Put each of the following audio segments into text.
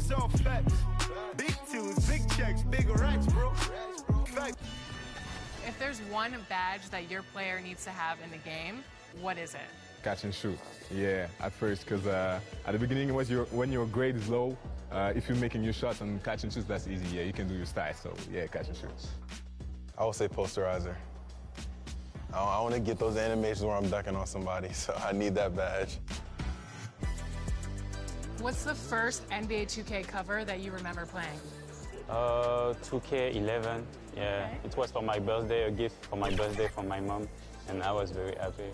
It's all facts. Big tunes, big checks, big racks, bro. Facts. If there's one badge that your player needs to have in the game, what is it? Catch and shoot. Yeah, at first, because at the beginning, when your grade is low, if you're making your shots on catch and shoots, that's easy. Yeah, you can do your style. So yeah, catch and shoots. I would say posterizer. I want to get those animations where I'm dunking on somebody, so I need that badge. What's the first NBA 2K cover that you remember playing? 2K11. Yeah, Okay. It was for my birthday, a gift for my birthday from my mom, and I was very happy.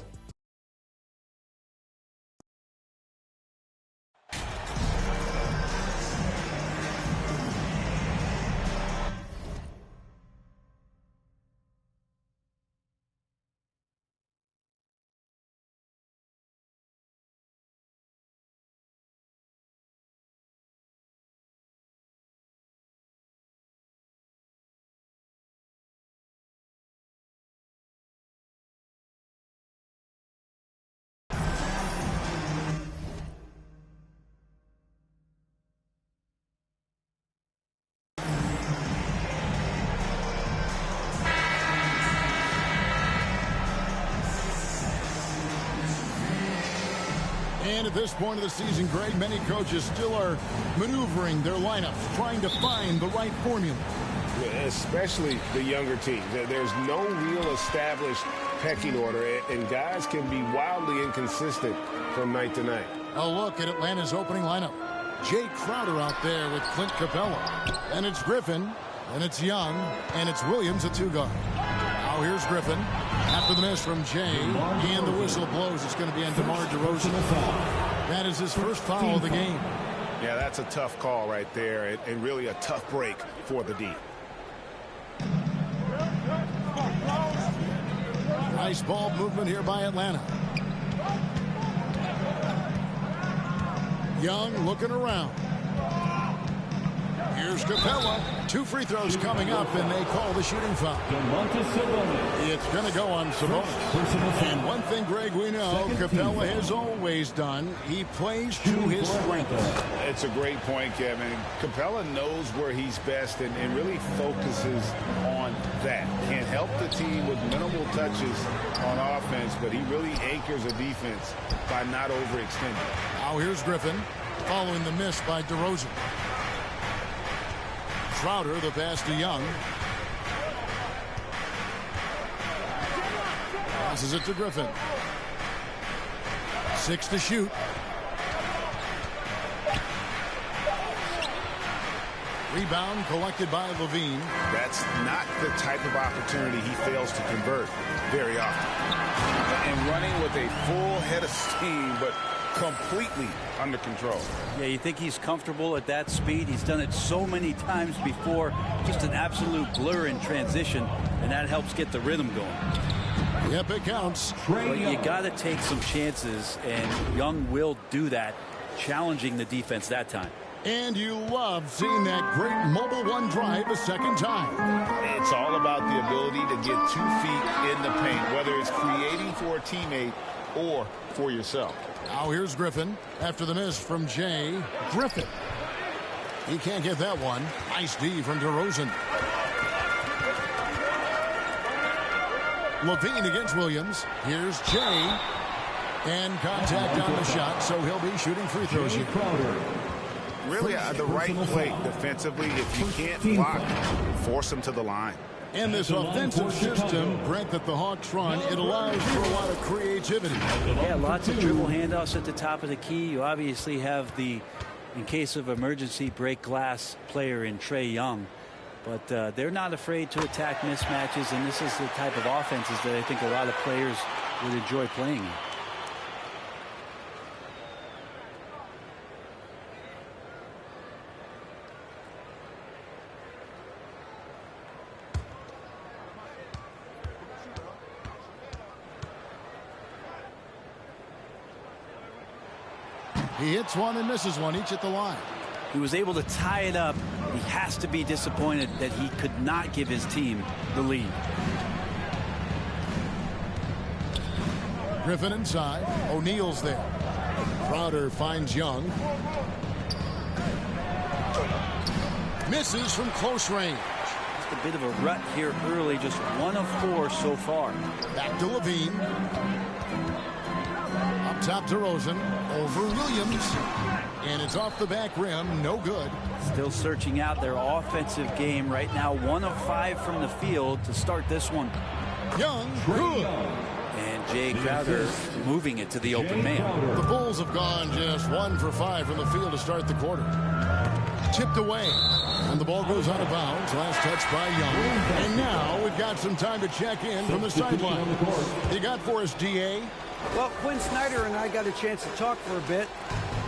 And at this point of the season, Greg, many coaches still are maneuvering their lineups, trying to find the right formula. Especially the younger teams. There's no real established pecking order, and guys can be wildly inconsistent from night to night. A look at Atlanta's opening lineup. Jay Crowder out there with Clint Capella. And it's Griffin, and it's Young, and it's Williams at 2 guard. Now here's Griffin. After the miss from Jay, and the whistle blows. It's going to be on DeMar DeRozan. That is his first foul of the game. Yeah, that's a tough call right there, and really a tough break for the D. Nice ball movement here by Atlanta. Young looking around. Here's Capella. 2 free throws coming up, and they call the shooting foul. It's going to go on Sabonis. And one thing, Greg, we know Capella has always done, he plays to his strengths. It's a great point, Kevin. Capella knows where he's best and really focuses on that. Can't help the team with minimal touches on offense, but he really anchors a defense by not overextending. Now here's Griffin following the miss by DeRozan. Crowder, the pass to Young. Passes it to Griffin. 6 to shoot. Rebound collected by Levine. That's not the type of opportunity he fails to convert very often. And running with a full head of steam, but completely under control. Yeah, you think he's comfortable at that speed. He's done it so many times before. Just an absolute blur in transition, and that helps get the rhythm going. Yep, it counts. But you got to take some chances, and Young will do that, challenging the defense that time. And you love seeing that great mobile one drive a second time. It's all about the ability to get 2 feet in the paint, whether it's creating for a teammate or for yourself. Now here's Griffin after the miss from Jay. Griffin. He can't get that one. Nice D from DeRozan. Levine against Williams. Here's Jay. And contact on the shot, so he'll be shooting free throws here. Really the right play defensively. If you can't block, force him to the line. In this offensive system, Brent, that the Hawks run, it allows for a lot of creativity. Yeah, lots of dribble handoffs at the top of the key. You obviously have the, in case of emergency, break glass player in Trae Young. But they're not afraid to attack mismatches, and this is the type of offenses that I think a lot of players would enjoy playing in. He hits one and misses one, each at the line. He was able to tie it up. He has to be disappointed that he could not give his team the lead. Griffin inside. O'Neal's there. Crowder finds Young. Misses from close range. Just a bit of a rut here early, just 1 of 4 so far. Back to Levine. Up top to Rosen. Over Williams. And it's off the back rim. No good. Still searching out their offensive game right now. 1 of 5 from the field to start this one. Young, good. And Jay Crowder moving it to the open man. The Bulls have gone just 1 for 5 from the field to start the quarter. Tipped away. And the ball goes out of bounds. Last touch by Young. And now we've got some time to check in from the sideline. You got for us, DA? Well, Quinn Snyder and I got a chance to talk for a bit.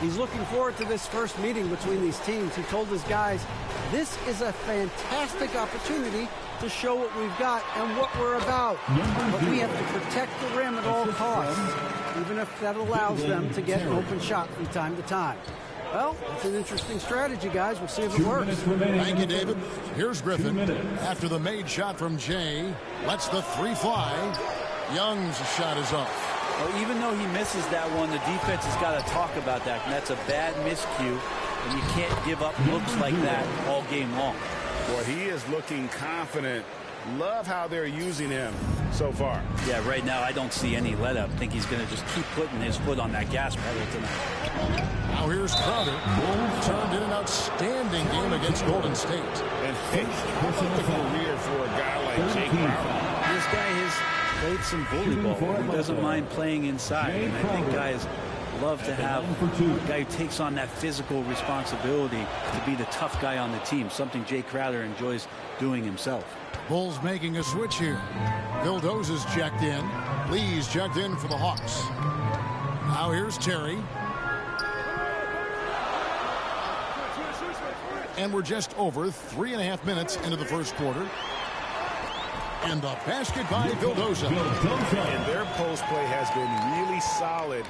He's looking forward to this first meeting between these teams. He told his guys, this is a fantastic opportunity to show what we've got and what we're about. But we have to protect the rim at all costs, even if that allows them to get an open shot from time to time. Well, it's an interesting strategy, guys. We'll see if it works. Thank you, David. Here's Griffin. After the made shot from Jay, lets the 3 fly. Young's shot is up. Well, even though he misses that one, the defense has got to talk about that. And that's a bad miscue, and you can't give up looks like that all game long. Boy, he is looking confident. Love how they're using him so far. Yeah, right now I don't see any let-up. I think he's going to just keep putting his foot on that gas pedal tonight. Now here's Crowder. Turned in an outstanding game against Golden State. And the career for a guy like Jay Crowder. This guy has played some volleyball. He doesn't mind playing inside. And I think guys love to have a guy who takes on that physical responsibility to be the tough guy on the team, something Jay Crowder enjoys doing himself. Bulls making a switch here. Vildoza's checked in. Lee's checked in for the Hawks. Now here's Terry. And we're just over 3.5 minutes into the first quarter. And the basket by Vildoza. And their post play has been really solid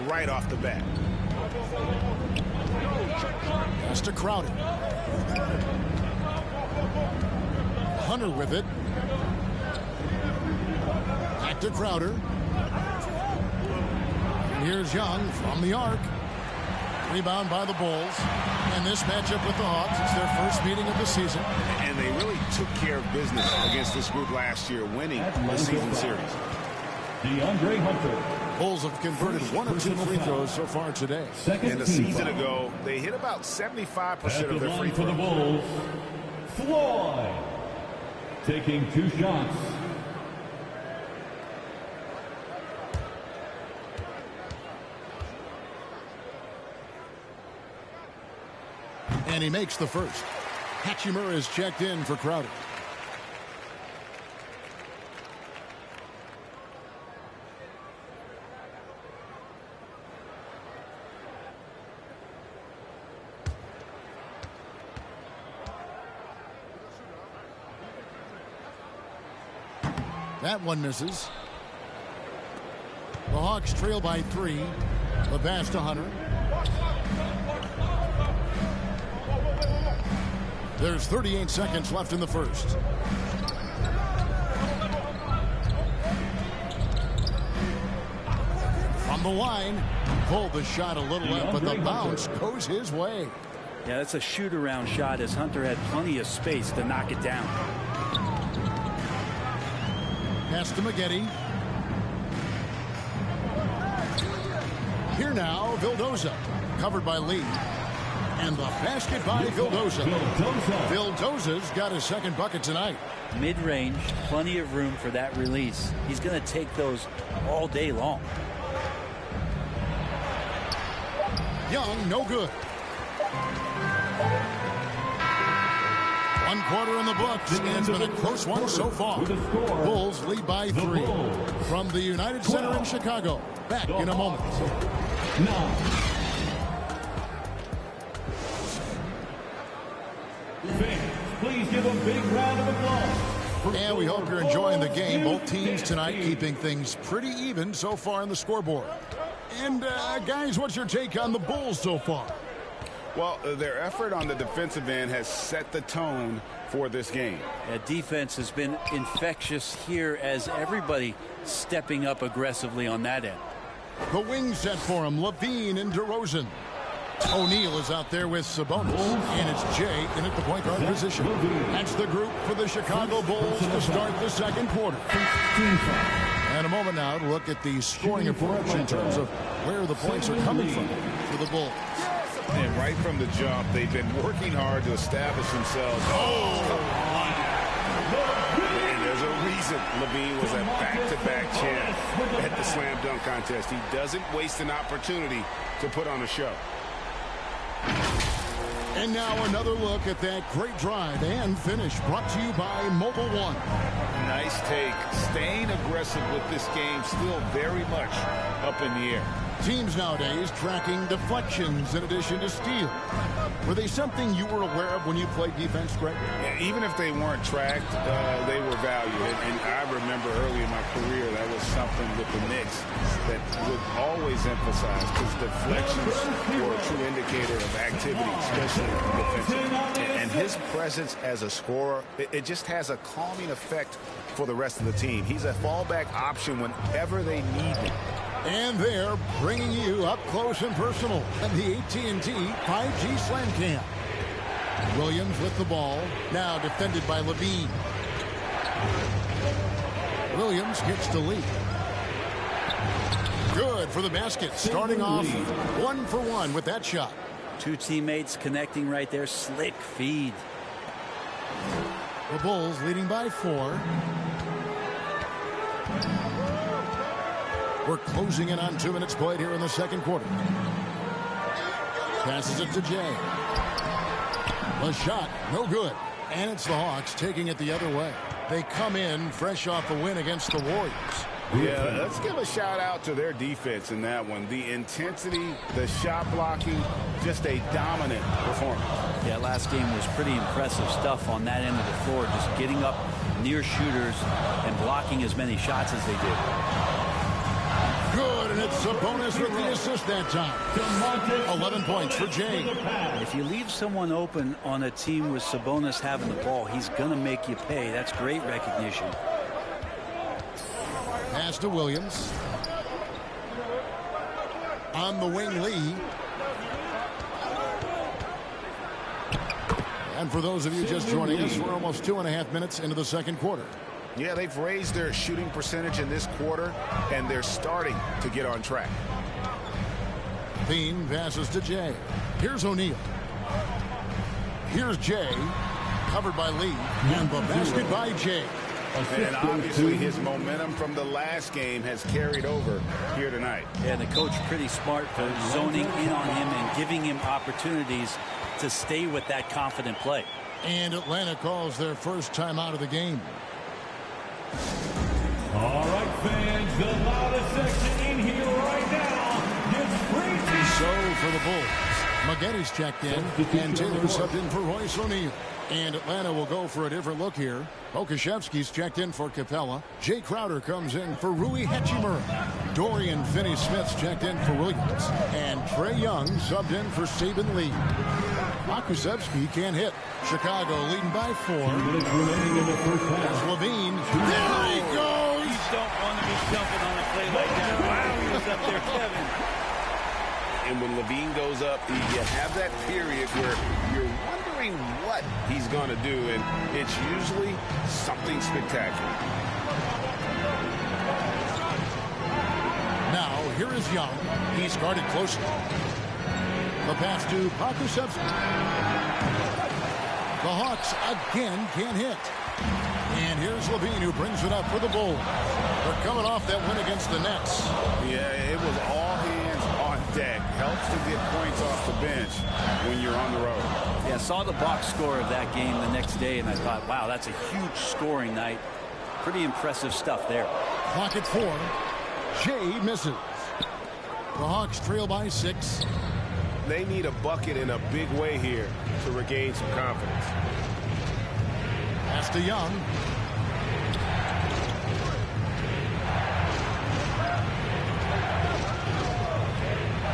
right off the bat. Pass to Crowder. Hunter with it. Back to Crowder. And here's Young from the arc. Rebound by the Bulls. And this matchup with the Hawks, it's their first meeting of the season. And they really took care of business against this group last year, winning the season series. DeAndre Hunter. Bulls have converted 1 of 2 free throws so far today. And a season ago, they hit about 75% of their free for the throws. Bulls, Floyd, taking 2 shots. And he makes the first. Hachimura is checked in for Crowder. That one misses. The Hawks trail by 3. The pass to Hunter. There's 38 seconds left in the first. From the line, pulled the shot a little up, but the bounce goes his way. Yeah, that's a shoot-around shot as Hunter had plenty of space to knock it down. Pass to Maggette. Here now, Vildoza. Covered by Lee. And the basket by Vildoza. Vildoza's got his second bucket tonight. Mid-range, plenty of room for that release. He's going to take those all day long. Young, no good. 1 quarter in the books, and it's been a close one so far. Bulls lead by 3. From the United Center in Chicago. Back in a moment. Please give a big round of applause. And we hope you're enjoying the game. Both teams tonight keeping things pretty even so far on the scoreboard. And guys, what's your take on the Bulls so far? Well, their effort on the defensive end has set the tone for this game. Defense has been infectious here as everybody stepping up aggressively on that end. The wing set for him, Levine and DeRozan. O'Neal is out there with Sabonis, and it's Jay in at the point guard position. That's the group for the Chicago Bulls to start the second quarter. And a moment now to look at the scoring approach in terms of where the points are coming from for the Bulls. And right from the jump, they've been working hard to establish themselves. Oh, come on. And there's a reason Levine was a back-to-back champ at the slam dunk contest. He doesn't waste an opportunity to put on a show. And now another look at that great drive and finish brought to you by Mobile One. Nice take. Staying aggressive with this game, still very much up in the air. Teams nowadays tracking deflections in addition to steals. Were they something you were aware of when you played defense, Greg? Yeah, even if they weren't tracked, they were valued. And I remember early in my career, that was something with the Knicks that would always emphasize, because deflections were a true indicator of activity, especially defensively. And his presence as a scorer, it just has a calming effect for the rest of the team. He's a fallback option whenever they need him. And they're bringing you up close and personal at the AT&T 5G Slam Cam. Williams with the ball, now defended by Levine. Williams gets the lead. Good for the basket, starting off 1 for 1 with that shot. Two teammates connecting right there. Slick feed. The Bulls leading by 4. We're closing in on 2 minutes played here in the second quarter. Passes it to Jay. The shot, no good. And it's the Hawks taking it the other way. They come in fresh off a win against the Warriors. Yeah, let's give a shout out to their defense in that one. The intensity, the shot blocking, just a dominant performance. Yeah, last game was pretty impressive stuff on that end of the floor, just getting up near shooters and blocking as many shots as they did. Good, and it's Sabonis with the assist that time. 11 points for Jay. If you leave someone open on a team with Sabonis having the ball, he's going to make you pay. That's great recognition. Pass to Williams. On the wing, Lee. And for those of you just joining us, we're almost 2.5 minutes into the second quarter. Yeah, they've raised their shooting percentage in this quarter, and they're starting to get on track. Bean passes to Jay. Here's O'Neal. Here's Jay, covered by Lee, and the basket by Jay. And obviously his momentum from the last game has carried over here tonight. Yeah, the coach pretty smart for zoning in on him and giving him opportunities to stay with that confident play. And Atlanta calls their first time out of the game. All right, fans, the loudest section in here right now gets crazy. So for the Bulls, Maggetti's checked in, and Taylor subbed in for Royce O'Neal. And Atlanta will go for a different look here. Okashevsky's checked in for Capella. Jay Crowder comes in for Rui Hachimura. Dorian Finney-Smith's checked in for Williams. And Trae Young subbed in for Saban Lee. Okashevsky can't hit. Chicago leading by 4. There's Levine. There he goes! You don't want to be jumping on a play like that. Wow, he was up there, Kevin. And when Levine goes up, you have that period where you're wondering what he's going to do, and it's usually something spectacular. Now, here is Young. He's guarded closely. The pass to Pokusevski. The Hawks again can't hit. And here's Levine, who brings it up for the Bulls. They're coming off that win against the Nets. Yeah, it was all hands on deck. Helps to get points off the bench when you're on the road. Yeah, saw the box score of that game the next day, and I thought, wow, that's a huge scoring night. Pretty impressive stuff there. Clock at 4. Jay misses. The Hawks trail by 6. They need a bucket in a big way here to regain some confidence. Pass to Young.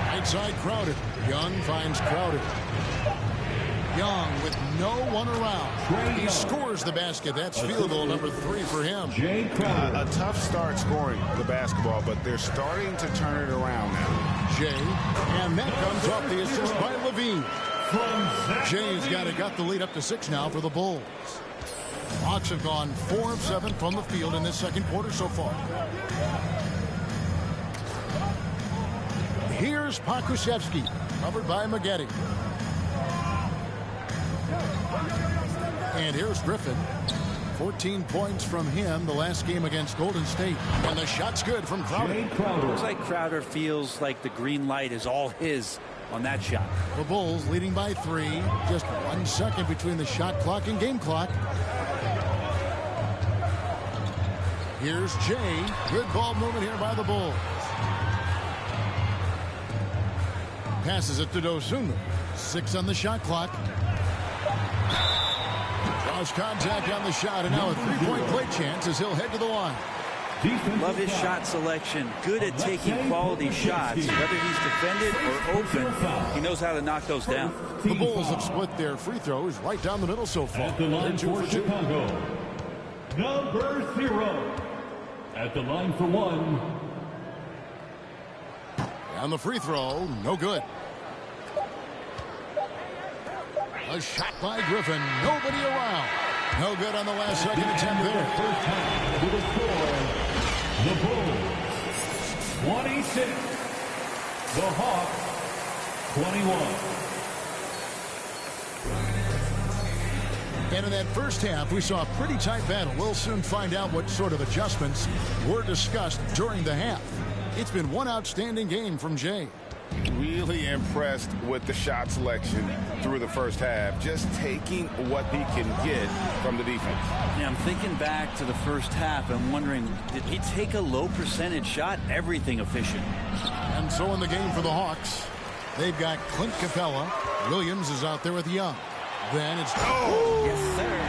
Right side Crowder. Young finds Crowder. Young with no one around. He scores the basket. That's field goal number 3 for him. A tough start scoring the basketball, but they're starting to turn it around now. Jay. And that comes off the assist by Levine. Jay's got the lead up to 6 now for the Bulls. Hawks have gone 4 of 7 from the field in this second quarter so far. Here's Pakusevsky, covered by Maggette. And here's Griffin. 14 points from him the last game against Golden State. And the shot's good from Crowder. Looks like Crowder feels like the green light is all his on that shot. The Bulls leading by 3. Just 1 second between the shot clock and game clock. Here's Jay. Good ball movement here by the Bulls. Passes it to Dosunmu. 6 on the shot clock. Draws contact on the shot, and now a 3-point play chance as he'll head to the line. Love his shot selection. Good at taking quality shots. Whether he's defended or open, he knows how to knock those down. The Bulls have split their free throws right down the middle so far. At the line They're 2 for for 2. Chicago, number 0. At the line for 1. And the free throw, no good. A shot by Griffin. Nobody around. No good on the last second attempt there. First half with a score. The Bulls 26. The Hawks 21. And in that first half, we saw a pretty tight battle. We'll soon find out what sort of adjustments were discussed during the half. It's been one outstanding game from Jay. Really impressed with the shot selection through the first half. Just taking what he can get from the defense. Yeah, I'm thinking back to the first half. I'm wondering, did he take a low percentage shot? Everything efficient. And so in the game for the Hawks, they've got Clint Capella. Williams is out there with Young. Then it's... Oh! Yes, sir.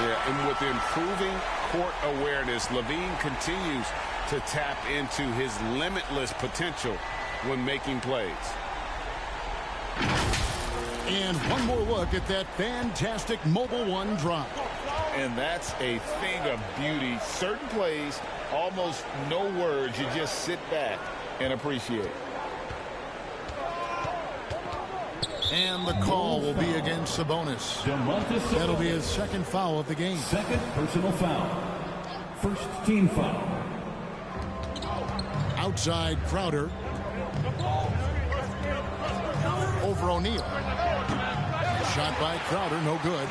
Yeah, and with improving court awareness, Levine continues to tap into his limitless potential when making plays. And one more look at that fantastic Mobile One drop. And that's a thing of beauty. Certain plays, almost no words. You just sit back and appreciate. And the call will be against Sabonis. That'll be his second foul of the game. Second personal foul. First team foul. Outside Crowder. Over O'Neal. Shot by Crowder, no good.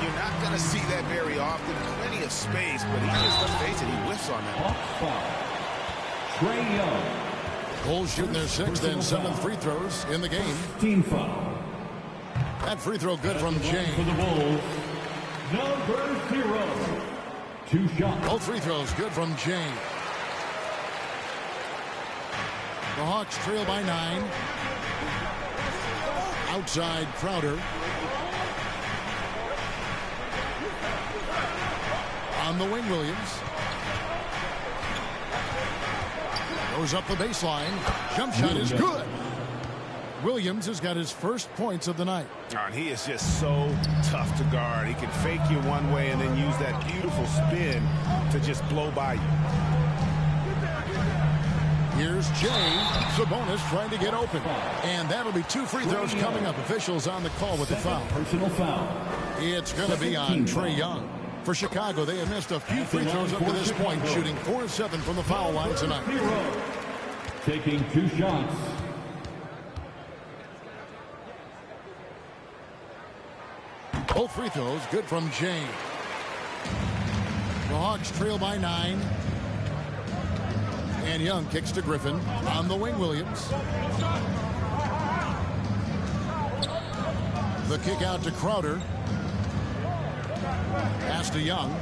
You're not going to see that very often. Plenty of space, but he just, let's face it, he whiffs on that. Trae Young. Bulls shooting their 6th and 7th free throws in the game. Team foul. That free throw good from Jay. For the Bulls, number 0. 2 shots. Both free throws good from Jay. The Hawks trail by 9. Outside Crowder. On the wing, Williams. Goes up the baseline. Jump shot is good. Williams has got his first points of the night. And he is just so tough to guard. He can fake you one way and then use that beautiful spin to just blow by you. Here's Jay. Sabonis trying to get open. And that'll be 2 free throws coming up. Officials on the call with the foul. Personal foul. It's going to be on Trae Young. For Chicago, they have missed a few free throws up to this point, shooting 4 of 7 from the foul line tonight. Taking 2 shots. Both free throws good from Jay. The Hawks trail by 9. And Young kicks to Griffin. On the wing, Williams. The kick out to Crowder. Pass to Young.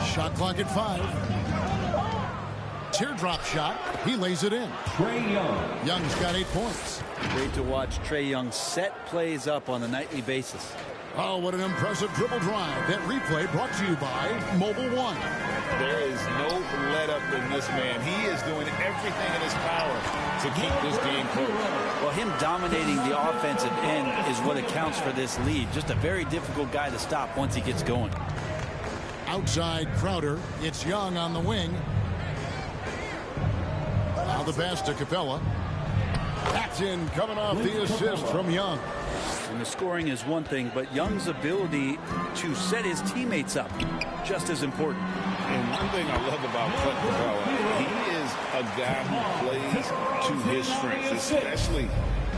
Shot clock at 5. Teardrop shot. He lays it in. Trae Young. Young's got 8 points. Great to watch Trae Young set plays up on a nightly basis. Oh, what an impressive dribble drive. That replay brought to you by Mobile One. There is no let-up in this man. He is doing everything in his power to keep this game close. Well, him dominating the offensive end is what accounts for this lead. Just a very difficult guy to stop once he gets going. Outside Crowder. It's Young on the wing. the pass to Capella. That's in, coming off the assist from Young. And the scoring is one thing, but Young's ability to set his teammates up just as important. And one thing I love about Clint Capella, he is a guy who plays to his strengths, especially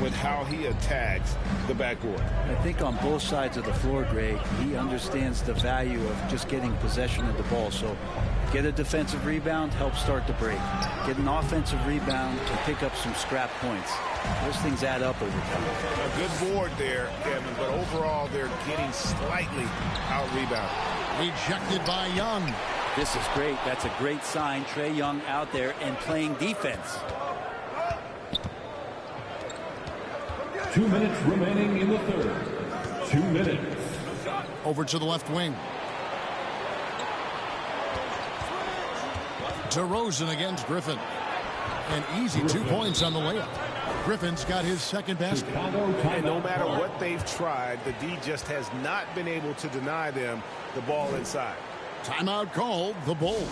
with how he attacks the backcourt. I think on both sides of the floor, Greg, he understands the value of just getting possession of the ball. So get a defensive rebound, help start the break. Get an offensive rebound and pick up some scrap points. Those things add up over time. A good board there, Kevin, but overall they're getting slightly out-rebounded. Rejected by Young. This is great. That's a great sign. Trae Young out there and playing defense. 2 minutes remaining in the third. 2 minutes. Over to the left wing. DeRozan against Griffin. An easy 2 points on the layup. Griffin's got his second basket. And no matter what they've tried, the D just has not been able to deny them the ball inside. Timeout called, the Bulls.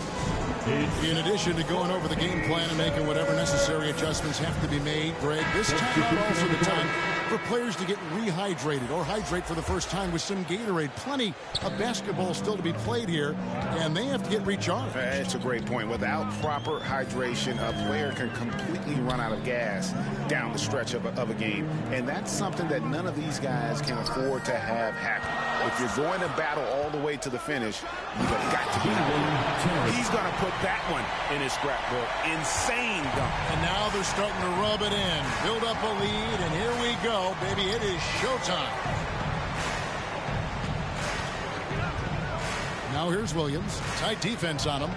In addition to going over the game plan and making whatever necessary adjustments have to be made, Greg, this timeout also the time for players to get rehydrated or hydrate for the first time with some Gatorade. Plenty of basketball still to be played here, and they have to get recharged. That's a great point. Without proper hydration, a player can completely run out of gas down the stretch of a game, and that's something that none of these guys can afford to have happen. If you're going to battle all the way to the finish, you've got to be hydrated. He's going to put that one in his scrapbook. Insane dunk. And now they're starting to rub it in, build up a lead, and here we go, baby. It is showtime. Now here's Williams. Tight defense on him.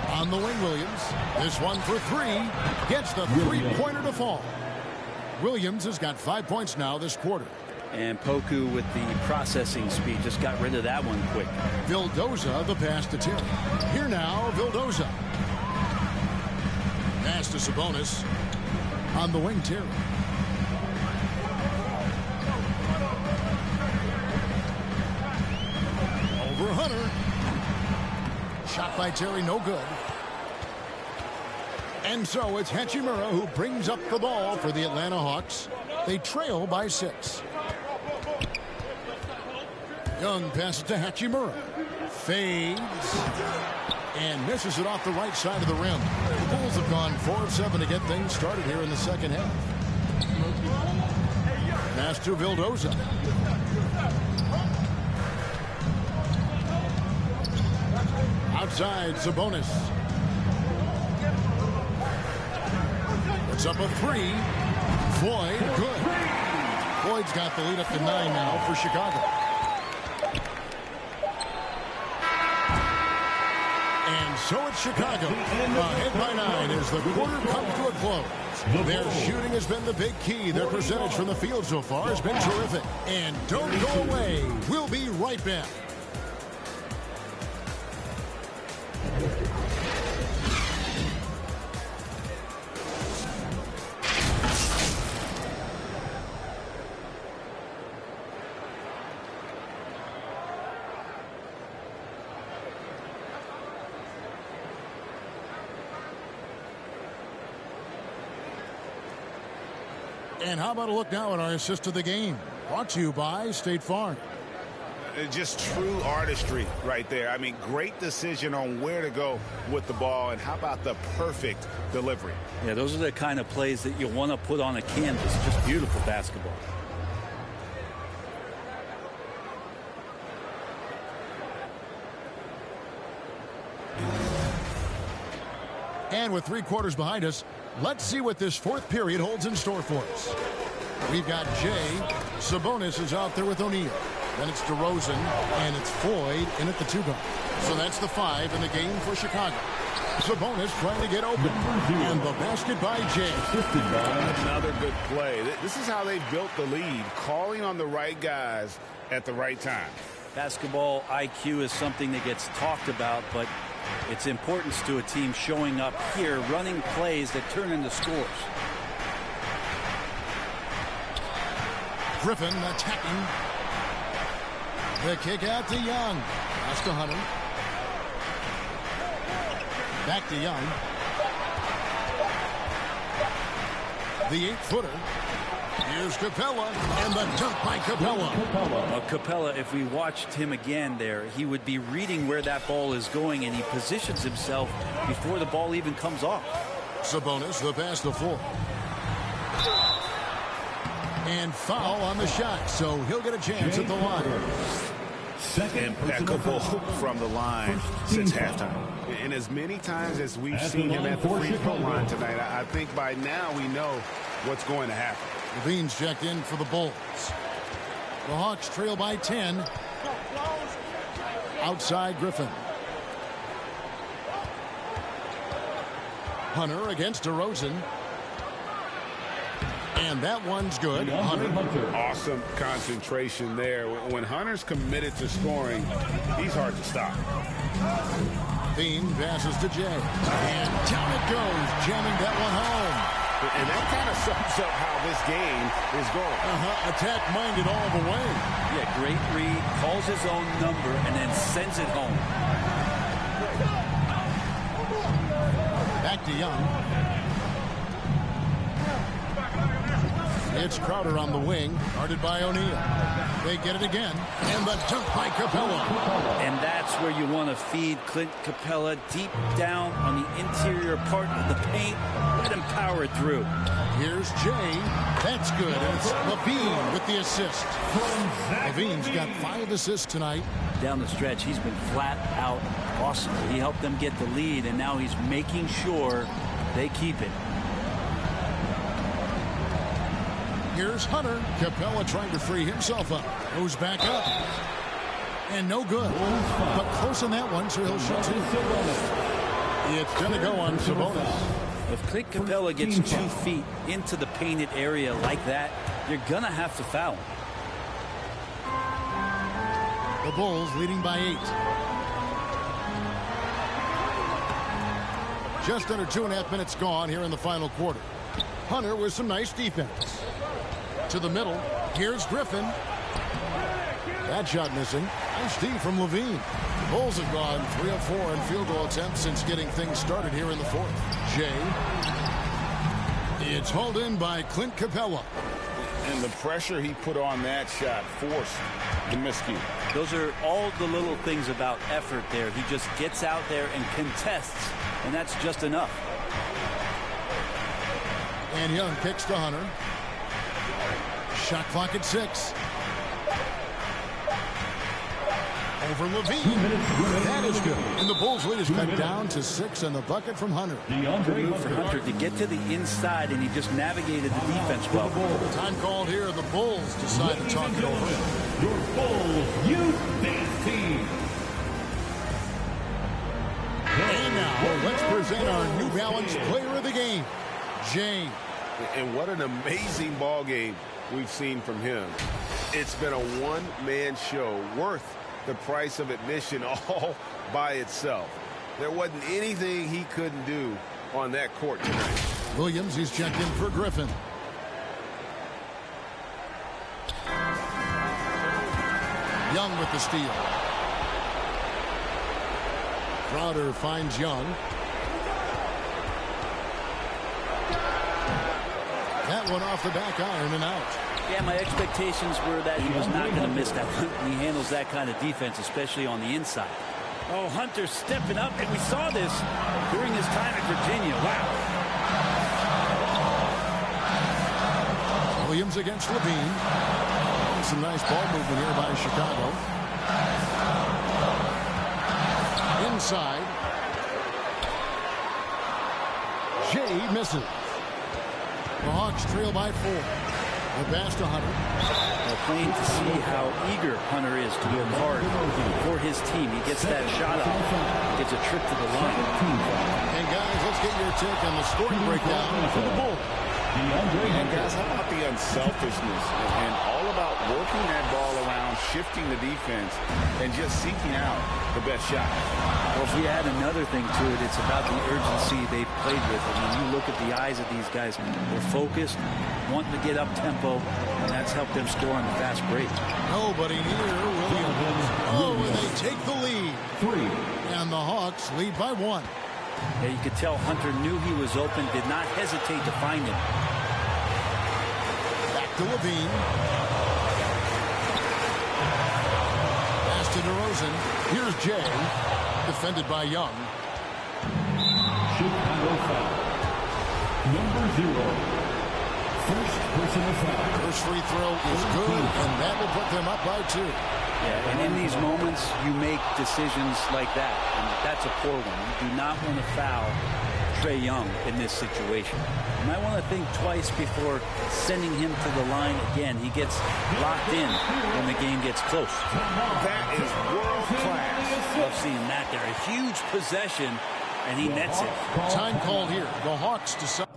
On the wing, Williams. This one for three. Gets the three-pointer to fall. Williams has got 5 points now this quarter. And Poku with the processing speed just got rid of that one quick. Vildoza, the pass to Terry. Here now, Vildoza. Pass to Sabonis. On the wing, Terry. Over Hunter. Shot by Terry, no good. And so it's Hachimura who brings up the ball for the Atlanta Hawks. They trail by 6. Young passes to Hachimura. Fades. And misses it off the right side of the rim. The Bulls have gone 4 of 7 to get things started here in the second half. Pass to Vildoza. Outside, Sabonis. It's up a 3. Floyd, good. Floyd's got the lead up to 9 now for Chicago. And so it's Chicago. Ahead by 9 as the quarter comes to a close. Their shooting has been the big key. Their percentage from the field so far has been terrific. And don't go away. We'll be right back. And how about a look now at our assist of the game? Brought to you by State Farm. Just true artistry right there. I mean, great decision on where to go with the ball, and how about the perfect delivery? Yeah, those are the kind of plays that you want to put on a canvas. Just beautiful basketball. And with 3 quarters behind us, let's see what this fourth period holds in store for us. We've got Jay. Sabonis is out there with O'Neal. Then it's DeRozan, and it's Floyd in at the 2 guard. So that's the 5 in the game for Chicago. Sabonis trying to get open. And the basket by Jay. Another good play. This is how they built the lead, calling on the right guys at the right time. Basketball IQ is something that gets talked about, but its importance to a team showing up here, running plays that turn into scores. Griffin attacking. The kick out to Young. Pass to Hunter. Back to Young. The 8-footer. Here's Capella, and the dunk by Capella. Well, Capella, if we watched him again there, he would be reading where that ball is going, and he positions himself before the ball even comes off. Sabonis, the pass to Full. And foul on the shot, so he'll get a chance at the line. Impeccable from the line since halftime. And as many times as we've seen him at the free throw line tonight, I think by now we know what's going to happen. Levine's checked in for the Bulls. The Hawks trail by 10. Outside Griffin. Hunter against DeRozan. And that one's good. Hunter. Awesome concentration there. When Hunter's committed to scoring, he's hard to stop. Bean passes to Jay. And down it goes, jamming that one home. And that kind of sums up how this game is going. Attack-minded all the way. Yeah, great read. Calls his own number and then sends it home. Back to Young. It's Crowder on the wing, guarded by O'Neal. They get it again, and the dunk by Capella. And that's where you want to feed Clint Capella, deep down on the interior part of the paint. Let him power it through. Here's Jay. That's good. And it's Levine with the assist. Levine's got 5 assists tonight. Down the stretch, he's been flat out awesome. He helped them get the lead, and now he's making sure they keep it. Here's Hunter. Capella trying to free himself up. Goes back up. And no good. But close on that one, so he'll shoot 2. It's going to go on Sabonis. If Clint Capella gets 2 feet into the painted area like that, you're going to have to foul. The Bulls leading by 8. Just under 2.5 minutes gone here in the final quarter. Hunter with some nice defense. To the middle. Here's Griffin. That shot missing. Nice D from Levine. The Bulls have gone 3 of 4 in field goal attempts since getting things started here in the 4th. Jay. It's hauled in by Clint Capella. And the pressure he put on that shot forced the miscue. Those are all the little things about effort there. He just gets out there and contests, and that's just enough. And Young kicks to Hunter. Shot clock at 6. Over Levine. That is good. And the Bulls lead is cut down to 6 and the bucket from Hunter. Good move for Hunter to get to the inside, and he just navigated the defense well. Time called here. The Bulls decide to talk it over. Your Bulls Youth Dance Team. And now let's present our New Balance Player of the Game, Jay. And what an amazing ball game we've seen from him. It's been a one-man show worth the price of admission all by itself. There wasn't anything he couldn't do on that court tonight. Williams, he's checked in for Griffin. Young with the steal. Crowder finds Young. That one off the back iron and out. Yeah, my expectations were that he was not going to miss that one. He handles that kind of defense, especially on the inside. Oh, Hunter stepping up, and we saw this during his time at Virginia. Wow. Williams against Levine. Some nice ball movement here by Chicago. Inside. Jay misses. The Hawks trail by 4. The pass to Hunter. Plain to see how eager Hunter is to work hard for his team. He gets that shot up, gets a trip to the line. And guys, let's get your take on the scoring breakdown for the Bulls. And guys, how about the unselfishness and all about working that ball around, shifting the defense, and just seeking out the best shot. Well, if we add another thing to it, it's about the urgency they played with. I mean, you look at the eyes of these guys. They're focused, wanting to get up tempo, and that's helped them score on the fast break. Nobody near Williams. Oh, and they take the lead. 3. And the Hawks lead by 1. Yeah, you could tell Hunter knew he was open, did not hesitate to find him. Back to Levine. Pass to DeRozan. Here's Jay. Defended by Young. Chicago foul. Number 0. First personal foul. First free throw is good, and that will put them up by 2. Yeah, and in these moments, you make decisions like that, and that's a poor one. You do not want to foul Trae Young in this situation. You might want to think twice before sending him to the line again. He gets locked in when the game gets close. That is world class. Love seeing that there. A huge possession, and he nets it. Time called here. The Hawks decide.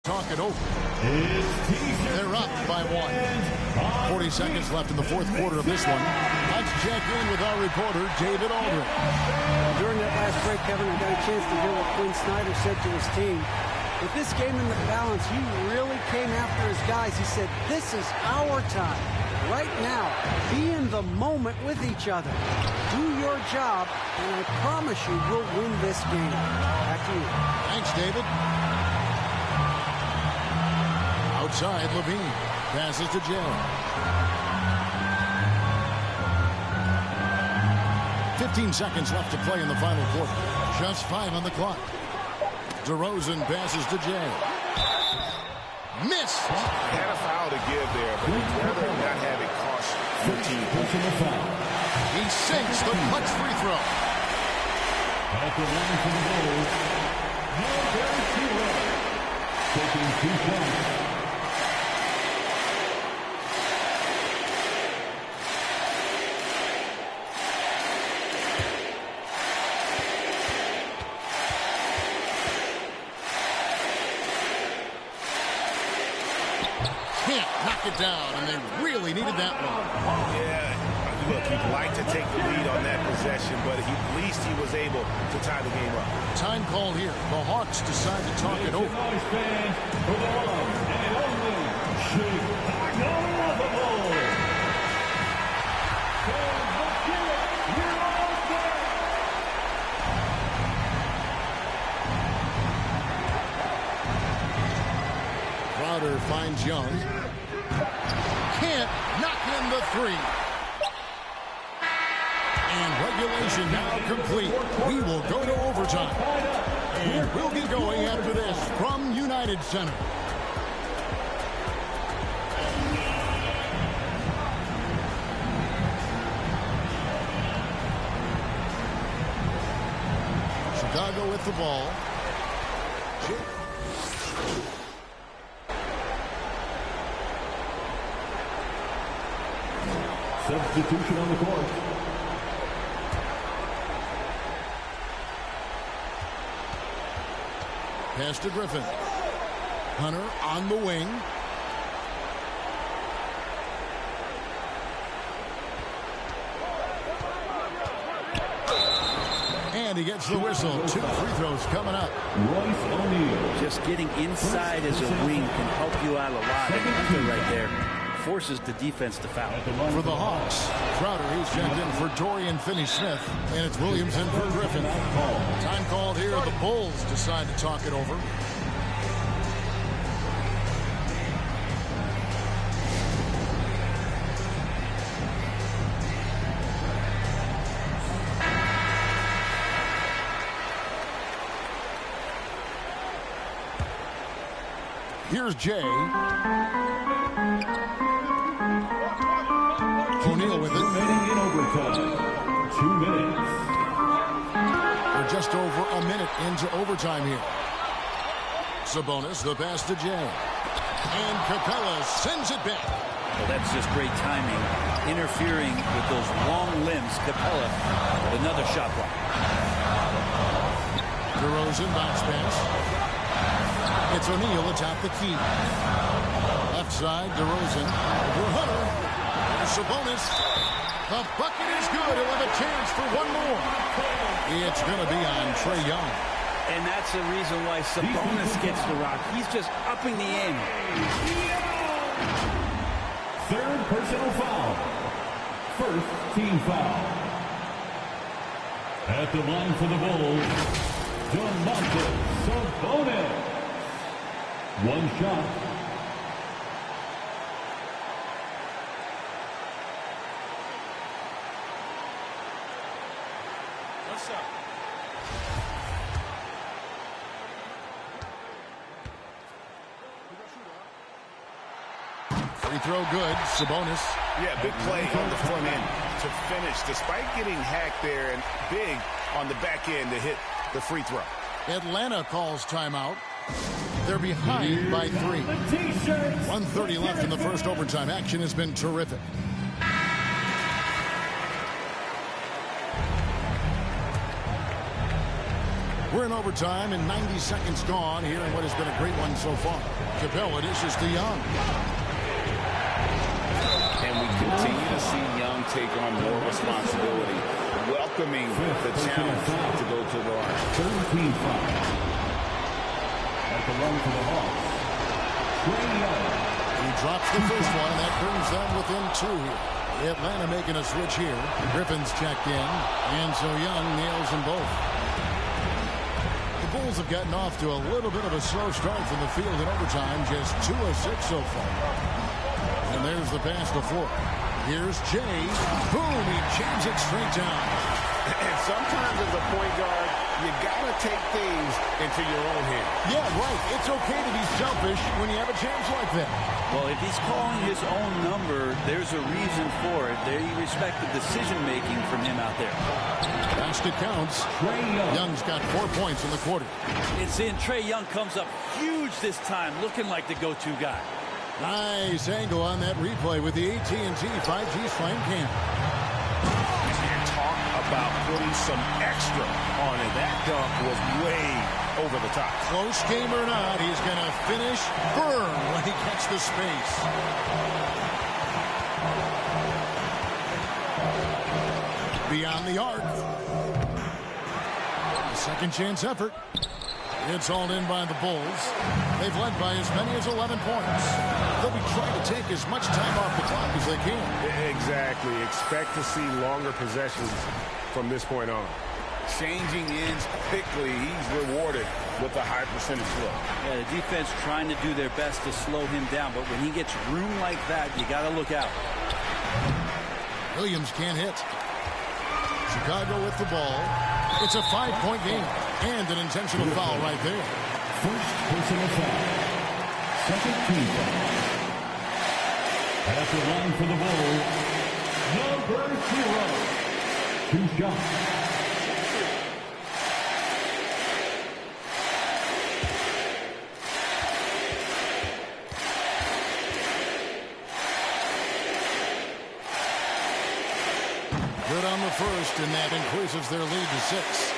Talk it over. They're up by 1. 40 seconds left in the fourth quarter of this one. Let's check in with our reporter, David Aldridge. During that last break, Kevin, I got a chance to hear what Quinn Snyder said to his team. With this game in the balance, he really came after his guys. He said, this is our time. Right now, be in the moment with each other. Do your job, and I promise you we'll win this game. Back to you. Thanks, David. Outside, Levine passes to Jay. 15 seconds left to play in the final quarter. Just 5 on the clock. DeRozan passes to Jay. Missed. Had a foul to give there, but he'd rather not have it cost your team. He sinks the clutch free throw. At the line for the Bulls, MyCareer. Taking 2 shots. Down, and they really needed that one. Yeah, look, he'd like to take the lead on that possession, but at least he was able to tie the game up. Time called here. The Hawks decide to talk it over. For the one and only Chicago Bulls. Crowder finds Young. Can't knock in the 3. And regulation now complete. We will go to overtime. And we'll get going after this from United Center. Chicago with the ball. Substitution on the court. Pass to Griffin. Hunter on the wing. And he gets the whistle. 2 free throws coming up. Royce O'Neal. Just getting inside as a wing can help you out a lot. And Hunter right there forces the defense to foul. For the Hawks, Crowder, he's checked in for Dorian Finney-Smith, and it's Williams in for Griffin. Time called here. The Bulls decide to talk it over. Here's Jay. O'Neal with it. Remaining in overtime. 2 minutes. We're just over a minute into overtime here. Sabonis, the pass to Jay. And Capella sends it back. Well, that's just great timing. Interfering with those long limbs. Capella with another shot block. DeRozan bounce pass. It's O'Neal atop the key. Left side, DeRozan. Over Hunter. There's Sabonis. The bucket is good. He'll have a chance for one more. It's going to be on Trae Young. And that's the reason why Sabonis gets the rock. He's just upping the ante. Third personal foul. First team foul. At the line for the Bulls, Sabonis. One shot. What's up? Free throw good. Sabonis. Yeah, big play on the front end to finish, despite getting hacked there, and big on the back end to hit the free throw. Atlanta calls timeout. They're behind by 3. 1:30 left in the first overtime. Action has been terrific. We're in overtime and 90 seconds gone here in what has been a great one so far. Capella dishes to Young. And we continue to see Young take on more responsibility, welcoming the challenge to go to the line. 13 foul. At the line for the Hawks, He drops the first one, and that brings them within 2 here. Atlanta making a switch here. Griffin's checked in, and so Young nails them both. The Bulls have gotten off to a little bit of a slow start from the field in overtime, just 2 of 6 so far. And there's the pass to Ford. Here's Jay. Boom, he jams it straight down. And sometimes as a point guard, you got to take things into your own hands. Yeah, right. It's okay to be selfish when you have a chance like that. Well, if he's calling his own number, there's a reason for it. They respect the decision-making from him out there. Basket counts. Young's got 4 points in the quarter. It's in. Trae Young comes up huge this time, looking like the go-to guy. Nice angle on that replay with the AT&T 5G Slam Cam. And talk about putting some extra on it. That dunk was way over the top. Close game or not, he's going to finish firm when he gets the space. Beyond the arc. Second chance effort. It's hauled in by the Bulls. They've led by as many as 11 points. They'll be trying to take as much time off the clock as they can. Exactly. Expect to see longer possessions from this point on. Changing ends quickly. He's rewarded with a high percentage look. Yeah, the defense trying to do their best to slow him down, but when he gets room like that, you got to look out. Williams can't hit. Chicago with the ball. It's a 5-point game and an intentional foul right there. First personal foul. Second team foul. At the line for the Bulls, number 0. 2 shots. Good on the first, and that increases their lead to 6.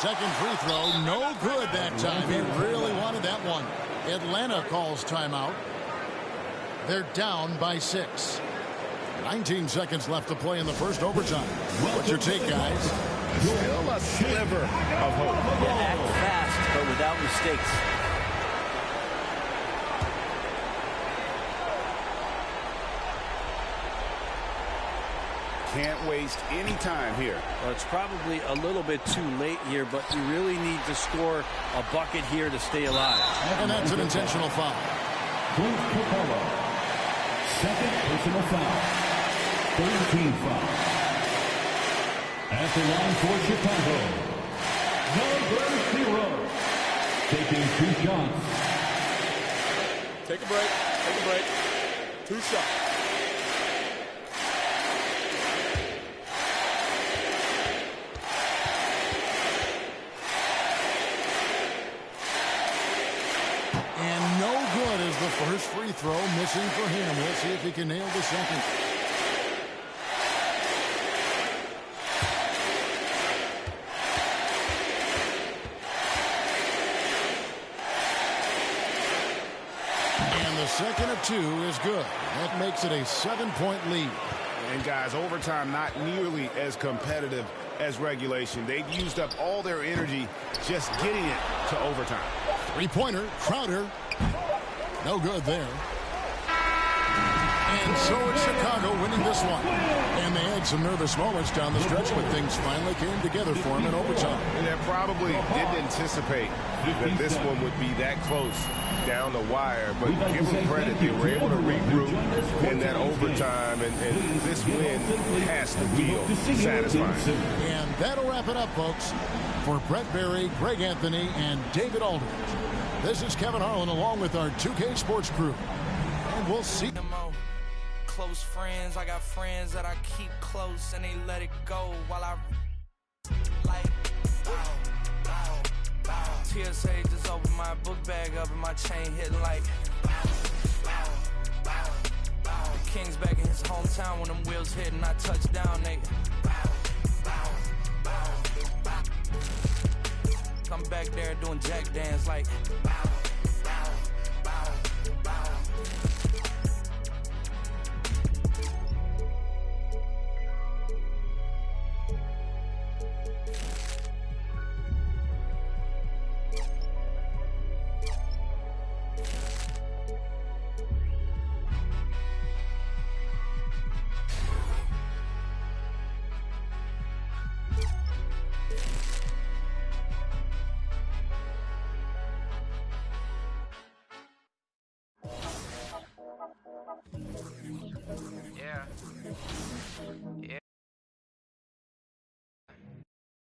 Second free throw, no good that time. He really wanted that one. Atlanta calls timeout. They're down by 6. 19 seconds left to play in the first overtime. What's your take, guys? Still a sliver of hope. Yeah, act fast, but without mistakes. Can't waste any time here. Well, it's probably a little bit too late here, but you really need to score a bucket here to stay alive. And that's an intentional foul. Second personal foul. 13 foul. At the line for Chicago, number 0. Taking 2 shots. Take a break. Take a break. 2 shots. And no good as the first free throw missing for him. We'll see if he can nail the second. And the second of 2 is good. That makes it a 7-point lead. And guys, overtime not nearly as competitive as regulation. They've used up all their energy just getting it to overtime. Three-pointer, Crowder. No good there. And so it's Chicago winning this one. And they had some nervous moments down the stretch, but things finally came together for them in overtime. And they probably didn't anticipate that this one would be that close down the wire, but give them credit. They were able to regroup in that overtime, and this win has to feel satisfying. And that'll wrap it up, folks. For Brett Berry, Greg Anthony, and David Aldridge, this is Kevin Harlan along with our 2K Sports crew. And we'll see. Close friends, I got friends that I keep close and they let it go while I like TSA just opened my book bag up and my chain hitting like the King's back in his hometown when them wheels hit and I touch down, they I'm back there doing jack dance like